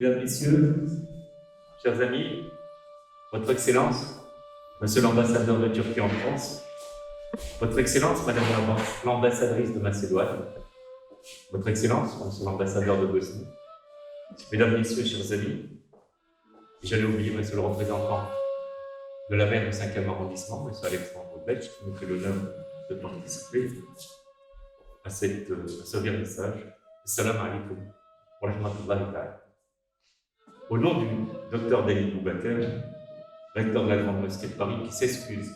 Mesdames, Messieurs, chers amis, Votre Excellence, Monsieur l'ambassadeur de Turquie en France, Votre Excellence, Madame l'ambassadrice de Macédoine, Votre Excellence, Monsieur l'ambassadeur de Bosnie, Mesdames, Messieurs, chers amis, j'allais oublier Monsieur le représentant de la maire du 5e arrondissement, Monsieur Alexandre Belch, qui nous fait l'honneur de participer à ce vernissage. Salam alaikum wa rahmatullahi ta'ala. Au nom du docteur Denis Boubaker, recteur de la Grande Mosquée de Paris, qui s'excuse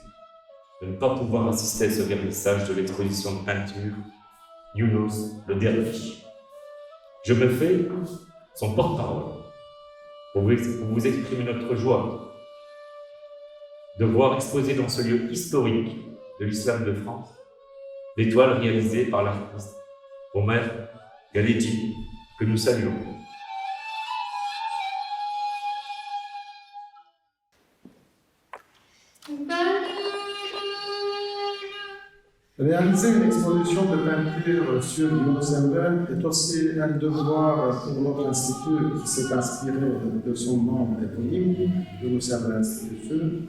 de ne pas pouvoir assister à ce vernissage de l'exposition de peinture Younous, le derviche. Je me fais son porte-parole pour vous exprimer notre joie de voir exposer dans ce lieu historique de l'islam de France l'étoile réalisée par l'artiste Omer Galedji, que nous saluons. Réaliser une exposition de peinture sur Younous Emre est aussi un devoir pour notre institut qui s'est inspiré de son nom éponyme, Younous Emre Institute.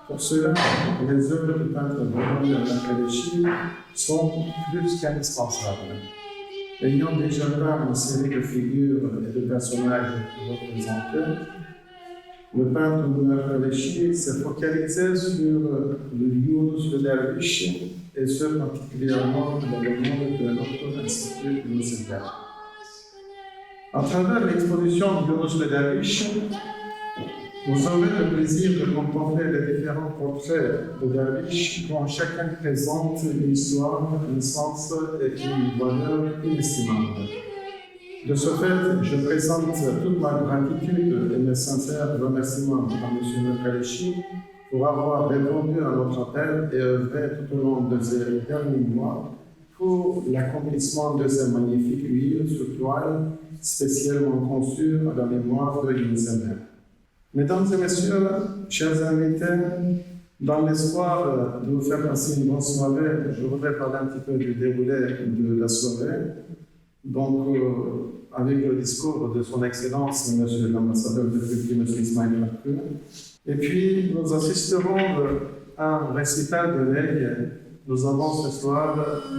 Pour cela, les œuvres du peintre Mohamed Al-Kalechi sont plus qu'indispensables. Ayant déjà peint une série de figures et de personnages représentés, le peintre Mohamed Al-Kalechi s'est focalisé sur le Younous le derviche, et ce particulièrement dans le monde de notre institut Younous Emre. À travers l'exposition Younous le derviche, vous aurez le plaisir de contempler les différents portraits de derviches dont chacun présente une histoire, un sens et une valeur inestimable. De ce fait, je présente toute ma gratitude et mes sincères remerciements à M. Al-Kalechi pour avoir répondu à notre appel et œuvré tout au long de ces derniers mois pour l'accomplissement de ces magnifiques huiles sur toile spécialement conçues à la mémoire de Younous Emre. Mesdames et messieurs, chers invités, dans l'espoir de vous faire passer une bonne soirée, je voudrais parler un petit peu du déroulé de la soirée. Donc, avec le discours de son Excellence, Monsieur l'ambassadeur de Turquie, M. Ismail Hakkı. Et puis, nous assisterons à un récital de legs. Nous avons ce soir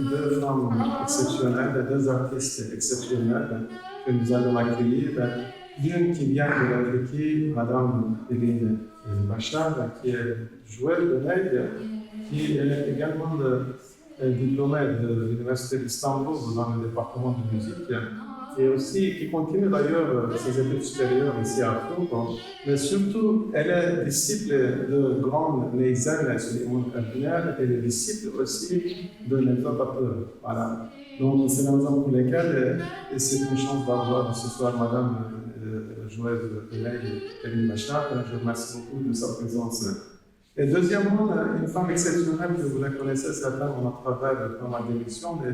deux femmes exceptionnelles, deux artistes exceptionnels que nous allons accueillir. L'une qui vient de la Turquie, Madame Irine Bachar, qui est joueuse de legs, qui est également diplômée de l'Université d'Istanbul dans le département de musique, et aussi qui continue d'ailleurs ses études supérieures ici à Tours, mais surtout elle est disciple de grand Neyzen Suleiman Kardinal et est disciple aussi de Nevzat Atatürk. Voilà. Donc c'est la raison pour laquelle c'est une chance d'avoir ce soir Madame joueuse de legs Irine Bachar. Je remercie beaucoup de sa présence. Et deuxièmement, une femme exceptionnelle que vous la connaissez certainement à travers pas mal d'émissions, des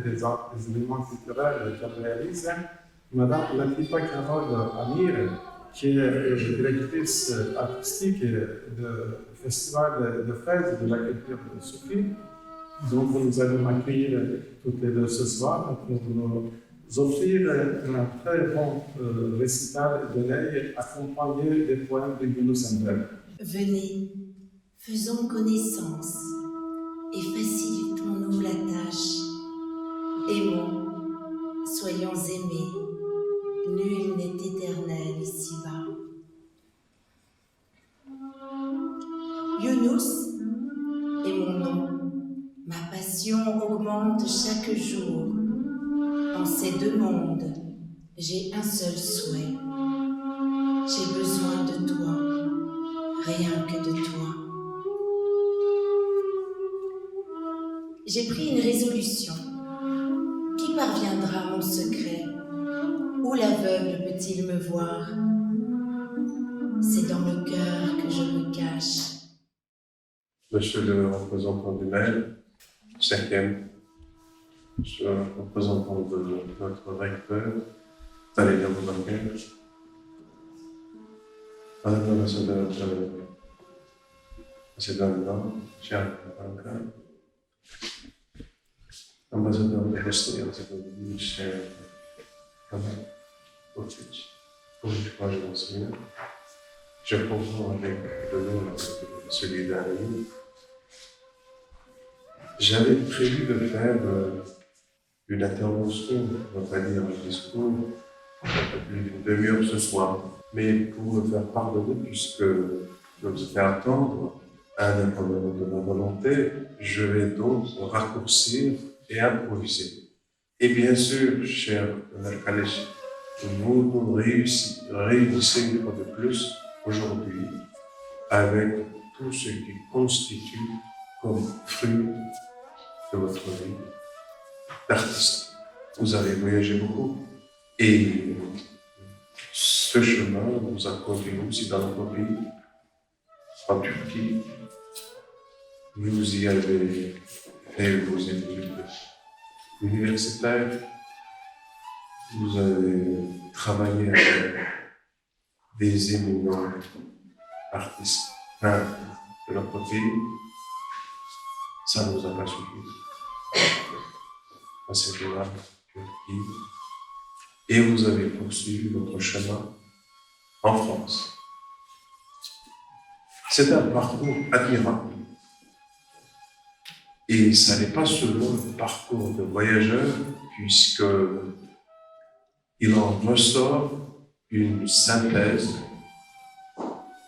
événements culturels qu'elle réalise, Madame Latifa Carole Amir, qui est directrice artistique du Festival de fraises de la culture de Soufri. Donc nous allons accueillir toutes les deux ce soir pour nous offrir un très bon récital de legs accompagné des poèmes de Younous Emre. Venez, faisons connaissance et facilitons-nous la tâche. Aimons, soyons aimés, nul n'est éternel ici-bas. Younous est mon nom, ma passion augmente chaque jour. En ces deux mondes, j'ai un seul souhait. J'ai besoin de toi, rien que de toi. J'ai pris une résolution. Qui parviendra à mon secret? Où l'aveugle peut-il me voir? C'est dans le cœur que je me cache. Monsieur le représentant du maire, 5e, Monsieur le représentant de notre recteur, Talib Boubaker, Madame l'ambassadeur de Macédoine, cher Banca, ambassadeur de Bosnie-Herzégovine, cher Kamal Bocic, pour une fois, je m'en souviens. Je comprends avec le nom, celui d'un ami. J'avais prévu de faire une intervention, on va dire un discours, un peu plus d'une demi-heure ce soir. Mais pour me faire pardonner, puisque je vous fais attendre indépendamment de ma volonté, je vais donc raccourcir et improviser. Et bien sûr, cher Kalesh, vous nous réunissez une fois de plus aujourd'hui avec tout ce qui constitue comme fruit de votre vie d'artiste. Vous avez voyagé beaucoup et ce chemin vous a conduit aussi dans notre pays, en Turquie. Vous y avez fait vos études universitaires, vous avez travaillé avec des éminents artistes de notre pays. Ça ne nous a pas suffi. Passez là, Turquie, et vous avez poursuivi votre chemin en France. C'est un parcours admirable. Et ça n'est pas seulement le parcours de voyageur, puisque il en ressort une synthèse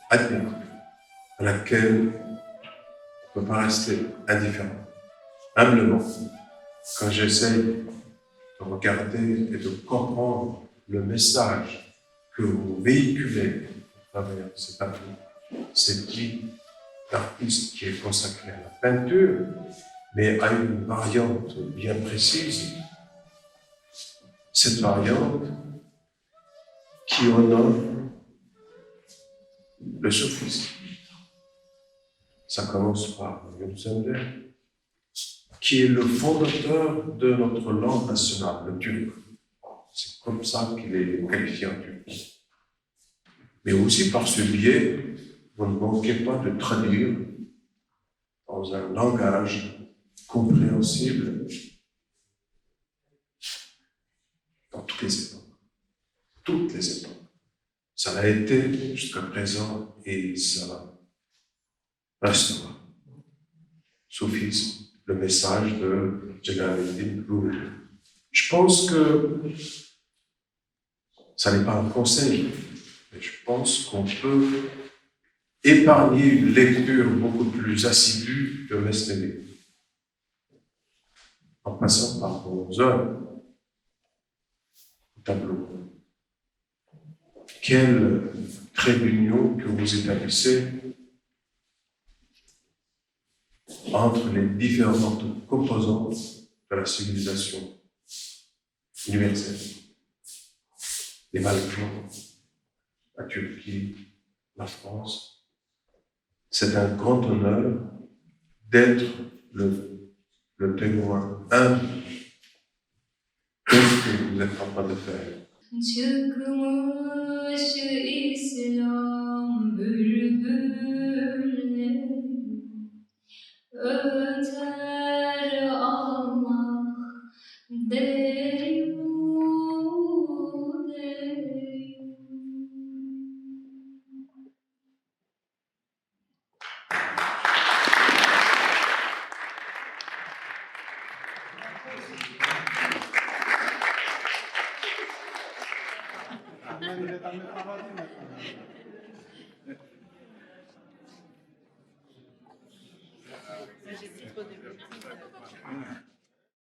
admirable, à laquelle on ne peut pas rester indifférent. Humblement, quand j'essaye de regarder et de comprendre le message que vous véhiculez à travers cette vie d'artiste qui est consacrée à la peinture, mais à une variante bien précise, cette variante qui honore le soufisme. Ça commence par Yunus Emre, qui est le fondateur de notre langue nationale, le turc. C'est comme ça qu'il est qualifié en Turquie. Mais aussi par ce biais, vous ne manquez pas de traduire dans un langage compréhensible dans toutes les époques. Toutes les époques. Ça l'a été jusqu'à présent et ça restera. Soufisme, le message de Jalaluddin Rumi. Je pense que ça n'est pas un conseil, mais je pense qu'on peut épargner une lecture beaucoup plus assidue de Mesnevi, en passant par vos œuvres, tableaux. Quel trait d'union que vous établissez entre les différentes composantes de la civilisation universelle. Les Balkans, la Turquie, la France. C'est un grand honneur d'être le témoin humble de ce que vous êtes en train de faire. Çıkmış İslam bülbülleri, öter Allah derim derim. J'ai pris trop de